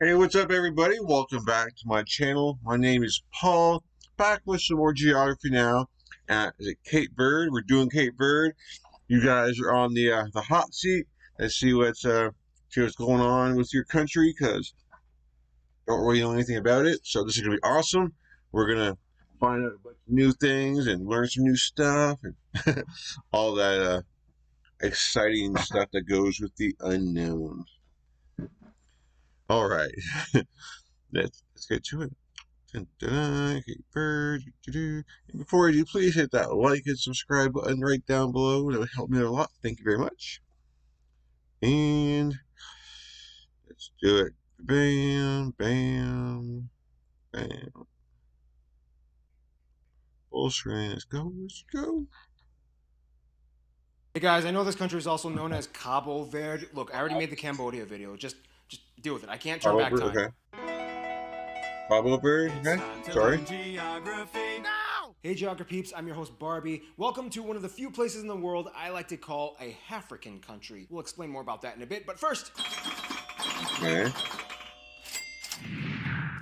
Hey, what's up, everybody? Welcome back to my channel. My name is Paul, back with some more geography now at Cape Verde. We're doing Cape Verde. You guys are on the hot seat. Let's see what's going on with your country, because don't really know anything about it. So this is gonna be awesome. We're gonna find out a bunch of new things and learn some new stuff and all that exciting stuff that goes with the unknown. All right, let's get to it. Dun, dun, dun, Cape Verde, and before I do, please hit that like and subscribe button right down below. That would help me out a lot. Thank you very much. And let's do it. Bam, bam, bam. Full screen. Let's go. Let's go. Hey guys, I know this country is also known as Cabo Verde. Look, I already made the Cambodia video. Just deal with it. I can't turn back Over. time. Okay. Pablo Bird. Okay. Sorry. Hey Geography peeps, I'm your host Barbie. Welcome to one of the few places in the world I like to call a African country. We'll explain more about that in a bit, but first, Okay.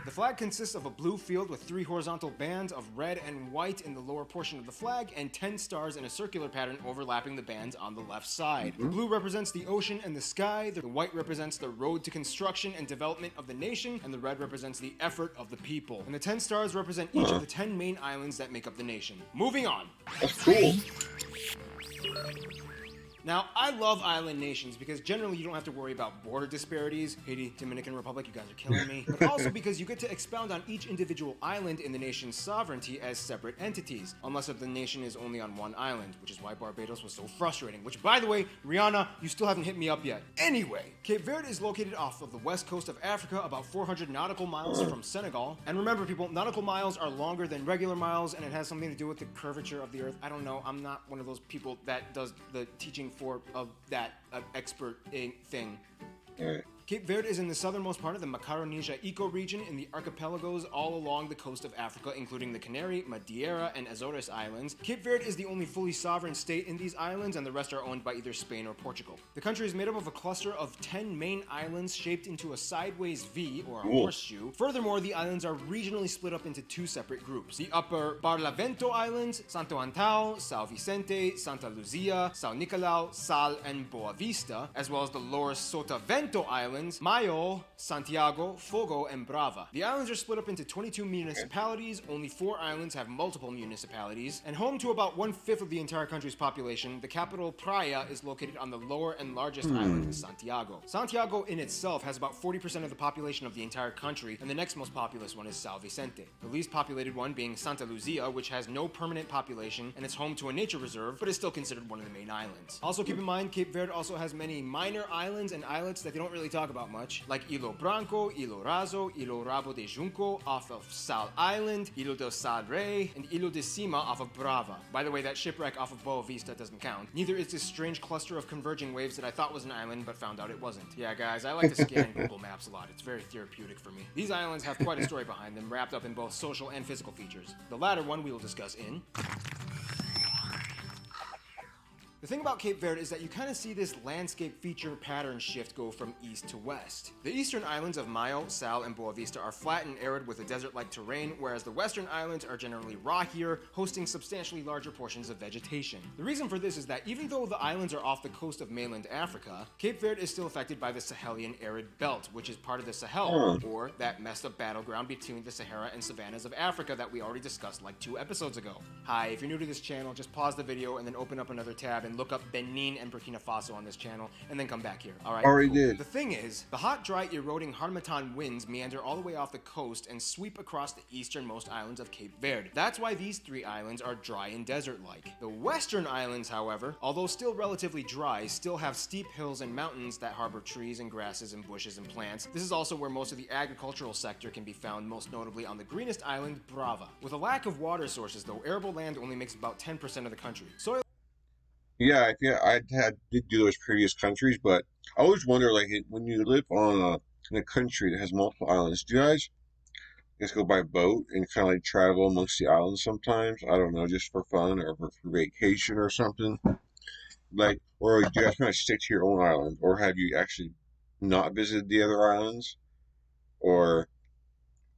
the flag consists of a blue field with 3 horizontal bands of red and white in the lower portion of the flag and 10 stars in a circular pattern overlapping the bands on the left side. The blue represents the ocean and the sky, the white represents the road to construction and development of the nation, and the red represents the effort of the people. And the 10 stars represent each of the 10 main islands that make up the nation. Moving on. That's cool. Now, I love island nations because generally you don't have to worry about border disparities. Haiti, Dominican Republic, you guys are killing me. But also because you get to expound on each individual island in the nation's sovereignty as separate entities, unless if the nation is only on one island, which is why Barbados was so frustrating. Which, by the way, Rihanna, you still haven't hit me up yet. Anyway, Cape Verde is located off of the west coast of Africa, about 400 nautical miles from Senegal. And remember, people, nautical miles are longer than regular miles, and it has something to do with the curvature of the Earth. I don't know. I'm not one of those people that does the teaching for of that expert thing. Cape Verde is in the southernmost part of the Macaronesia ecoregion in the archipelagos all along the coast of Africa, including the Canary, Madeira, and Azores Islands. Cape Verde is the only fully sovereign state in these islands, and the rest are owned by either Spain or Portugal. The country is made up of a cluster of 10 main islands shaped into a sideways V, or a horseshoe. Furthermore, the islands are regionally split up into 2 separate groups. The upper Barlavento Islands, Santo Antão, São Vicente, Santa Luzia, São Nicolau, Sal, and Boa Vista, as well as the lower Sotavento Islands, Mayo, Santiago, Fogo, and Brava. The islands are split up into 22 municipalities. Only 4 islands have multiple municipalities. And home to about 1/5 of the entire country's population, the capital Praia is located on the lower and largest island, Santiago. Santiago in itself has about 40% of the population of the entire country, and the next most populous one is São Vicente. The least populated one being Santa Luzia, which has no permanent population and is home to a nature reserve, but is still considered one of the main islands. Also keep in mind, Cape Verde also has many minor islands and islets that they don't really talk about much, like Ilo Branco, Ilo Raso, Ilo Rabo de Junco off of Sal Island, Ilo del Sal Rey, and Ilo de Cima off of Brava. By the way, that shipwreck off of Boa Vista doesn't count. Neither is this strange cluster of converging waves that I thought was an island but found out it wasn't. Yeah guys, I like to scan Google Maps a lot. It's very therapeutic for me. These islands have quite a story behind them, wrapped up in both social and physical features. The latter one we will discuss in... The thing about Cape Verde is that you kind of see this landscape feature pattern shift go from east to west. The eastern islands of Mayo, Sal, and Boa Vista are flat and arid with a desert-like terrain, whereas the western islands are generally rockier, hosting substantially larger portions of vegetation. The reason for this is that even though the islands are off the coast of mainland Africa, Cape Verde is still affected by the Sahelian arid belt, which is part of the Sahel, or that messed up battleground between the Sahara and savannas of Africa that we already discussed like 2 episodes ago. Hi, if you're new to this channel, just pause the video and then open up another tab and look up Benin and Burkina Faso on this channel, and then come back here. Alright? Already did. The thing is, the hot, dry, eroding Harmattan winds meander all the way off the coast and sweep across the easternmost islands of Cape Verde. That's why these 3 islands are dry and desert-like. The western islands, however, although still relatively dry, still have steep hills and mountains that harbor trees and grasses and bushes and plants. This is also where most of the agricultural sector can be found, most notably on the greenest island, Brava. With a lack of water sources, though, arable land only makes about 10% of the country. Soil Yeah, did do those previous countries, but I always wonder, like, when you live in a country that has multiple islands, do you guys just go by boat and kind of like travel amongst the islands sometimes? I don't know, just for fun or for vacation or something. Like, or do you guys kind of stick to your own island, or have you actually not visited the other islands? or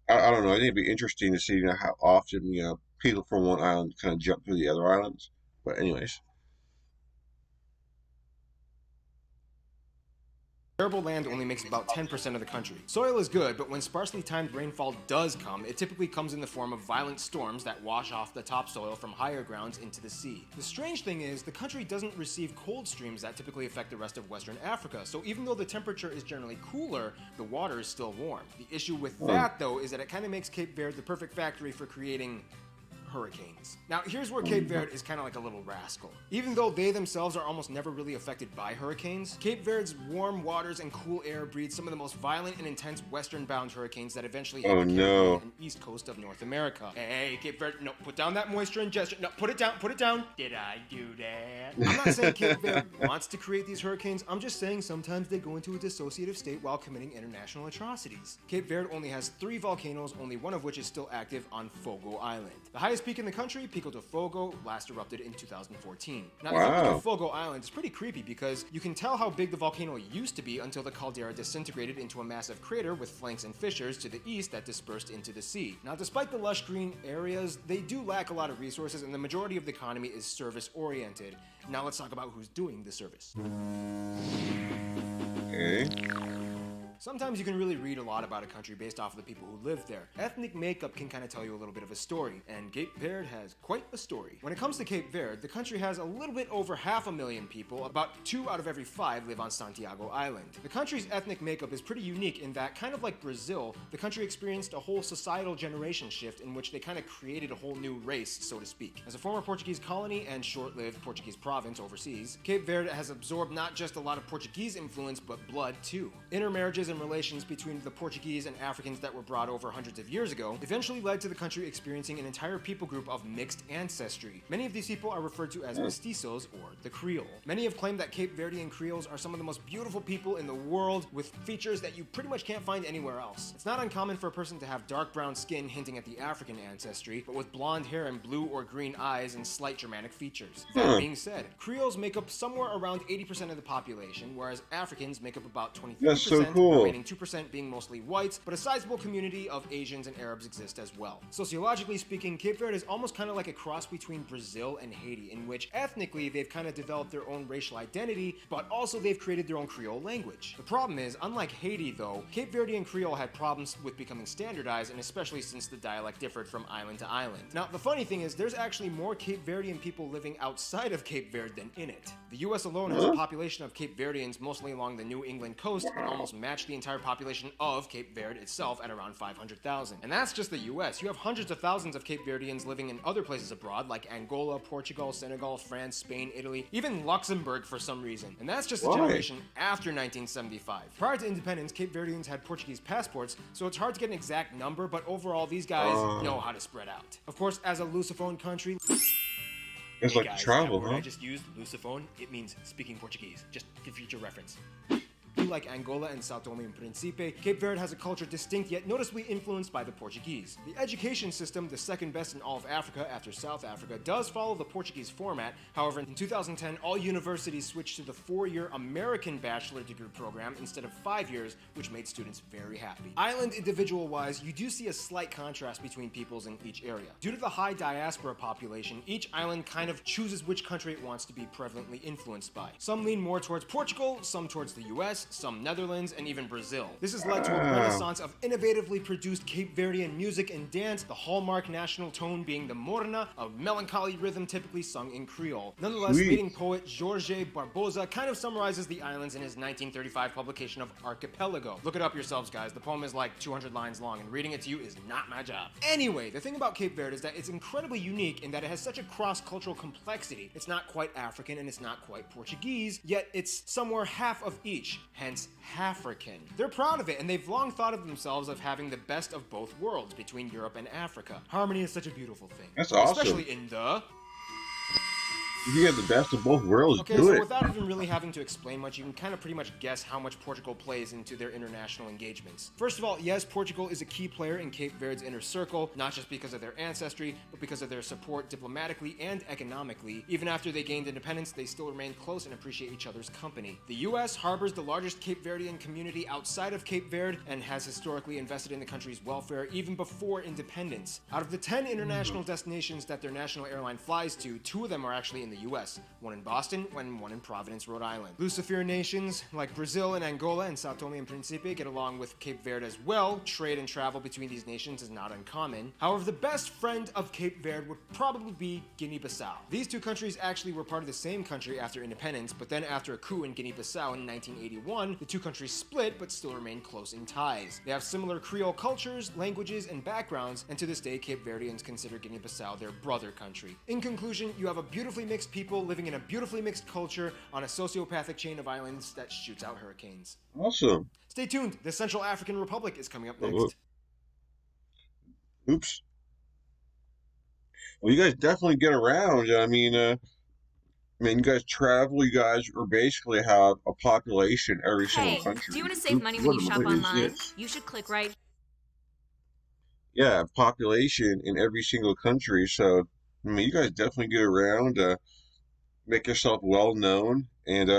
I don't know. I think it'd be interesting to see how often people from one island kind of jump through the other islands. But anyways, Arable land only makes about 10% of the country. Soil is good, but when sparsely timed rainfall does come, it typically comes in the form of violent storms that wash off the topsoil from higher grounds into the sea. The strange thing is, the country doesn't receive cold streams that typically affect the rest of Western Africa, so even though the temperature is generally cooler, the water is still warm. The issue with that, though, is that it kind of makes Cape Verde the perfect factory for creating hurricanes. Now, here's where Cape Verde is kind of like a little rascal. Even though they themselves are almost never really affected by hurricanes, Cape Verde's warm waters and cool air breed some of the most violent and intense western-bound hurricanes that eventually hit the Caribbean and east coast of North America. Hey, Cape Verde, no, put down that moisture ingestion. No, put it down, put it down. Did I do that? I'm not saying Cape Verde wants to create these hurricanes. I'm just saying sometimes they go into a dissociative state while committing international atrocities. Cape Verde only has 3 volcanoes, only one of which is still active on Fogo Island. The highest peak in the country, Pico de Fogo, last erupted in 2014. Now, if you look at Fogo Island, it's pretty creepy because you can tell how big the volcano used to be until the caldera disintegrated into a massive crater with flanks and fissures to the east that dispersed into the sea. Now, despite the lush green areas, they do lack a lot of resources, and the majority of the economy is service-oriented. Now, let's talk about who's doing the service. okay. Sometimes you can really read a lot about a country based off of the people who live there. Ethnic makeup can kind of tell you a little bit of a story, and Cape Verde has quite a story. When it comes to Cape Verde, the country has a little bit over 500,000 people. About 2 out of every 5 live on Santiago Island. The country's ethnic makeup is pretty unique in that, kind of like Brazil, the country experienced a whole societal generation shift in which they kind of created a whole new race, so to speak. As a former Portuguese colony and short-lived Portuguese province overseas, Cape Verde has absorbed not just a lot of Portuguese influence, but blood too. Intermarriages and relations between the Portuguese and Africans that were brought over hundreds of years ago eventually led to the country experiencing an entire people group of mixed ancestry. Many of these people are referred to as mestizos, or the Creole. Many have claimed that Cape Verdean Creoles are some of the most beautiful people in the world, with features that you pretty much can't find anywhere else. It's not uncommon for a person to have dark brown skin hinting at the African ancestry, but with blonde hair and blue or green eyes and slight Germanic features. That being said, Creoles make up somewhere around 80% of the population, whereas Africans make up about 23%. That's so cool. Remaining 2% being mostly whites, but a sizable community of Asians and Arabs exist as well. Sociologically speaking, Cape Verde is almost kind of like a cross between Brazil and Haiti, in which ethnically they've kind of developed their own racial identity, but also they've created their own Creole language. The problem is, unlike Haiti though, Cape Verdean Creole had problems with becoming standardized, and especially since the dialect differed from island to island. Now, the funny thing is, there's actually more Cape Verdean people living outside of Cape Verde than in it. The US alone has a population of Cape Verdeans mostly along the New England coast and almost match the entire population of Cape Verde itself at around 500,000. And that's just the US. You have hundreds of thousands of Cape Verdeans living in other places abroad like Angola, Portugal, Senegal, France, Spain, Italy, even Luxembourg for some reason. And that's just a generation after 1975. Prior to independence, Cape Verdeans had Portuguese passports, so it's hard to get an exact number, but overall these guys know how to spread out. Of course, as a Lusophone country, It's like travel, huh? I just used Lusophone, it means speaking Portuguese, just for future reference. Like Angola and Sao Tome and Principe, Cape Verde has a culture distinct yet noticeably influenced by the Portuguese. The education system, the second best in all of Africa after South Africa, does follow the Portuguese format. However, in 2010, all universities switched to the 4-year American bachelor degree program instead of 5 years, which made students very happy. Island individual-wise, you do see a slight contrast between peoples in each area. Due to the high diaspora population, each island kind of chooses which country it wants to be prevalently influenced by. Some lean more towards Portugal, some towards the US, some Netherlands, and even Brazil. This has led to a renaissance of innovatively produced Cape Verdean music and dance, the hallmark national tone being the morna, a melancholy rhythm typically sung in Creole. Nonetheless, leading poet Jorge Barbosa kind of summarizes the islands in his 1935 publication of Archipelago. Look it up yourselves, guys. The poem is like 200 lines long, and reading it to you is not my job. Anyway, the thing about Cape Verde is that it's incredibly unique in that it has such a cross-cultural complexity. It's not quite African and it's not quite Portuguese, yet it's somewhere half of each, hence Halfrican. They're proud of it, and they've long thought of themselves of having the best of both worlds between Europe and Africa. Harmony is such a beautiful thing. That's awesome. Especially in the If you have the best of both worlds, Okay, do so it. without even really having to explain much, you can kind of pretty much guess how much Portugal plays into their international engagements. First of all, yes, Portugal is a key player in Cape Verde's inner circle, not just because of their ancestry, but because of their support diplomatically and economically. Even after they gained independence, they still remain close and appreciate each other's company. The US harbors the largest Cape Verdean community outside of Cape Verde and has historically invested in the country's welfare even before independence. Out of the 10 international destinations that their national airline flies to, 2 of them are actually in the US, one in Boston and one in Providence, Rhode Island. Lucifer nations like Brazil and Angola and Sao Tome and Principe get along with Cape Verde as well. Trade and travel between these nations is not uncommon. However, the best friend of Cape Verde would probably be Guinea-Bissau. These 2 countries actually were part of the same country after independence, but then after a coup in Guinea-Bissau in 1981, the 2 countries split but still remain close in ties. They have similar Creole cultures, languages, and backgrounds, and to this day, Cape Verdeans consider Guinea-Bissau their brother country. In conclusion, you have a beautifully mixed people living in a beautifully mixed culture on a sociopathic chain of islands that shoots out hurricanes. Awesome. Stay tuned, the Central African Republic is coming up Oh, next. oops. Well, you guys definitely get around. You guys travel. You guys are basically have a population every single Hey, country. do you want to save Oops, money when what you am I shop doing? online? Yes. You should click right. Yeah, population in every single country. So, you guys definitely get around. Make yourself well known, and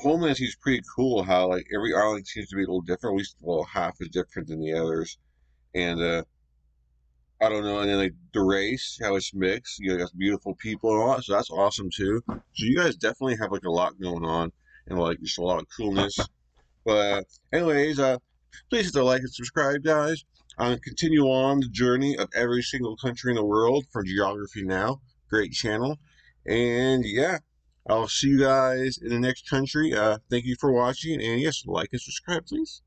Homeland seems pretty cool. How like every island seems to be a little different. At least, well, half is different than the others, and I don't know. And then like the race, how it's mixed. You got beautiful people and all that, so that's awesome too. So you guys definitely have like a lot going on, and like just a lot of coolness. But anyways, please hit the like and subscribe, guys. Continue on the journey of every single country in the world for Geography Now. Great channel. And yeah, I'll see you guys in the next country. Thank you for watching. And yes, like and subscribe, please.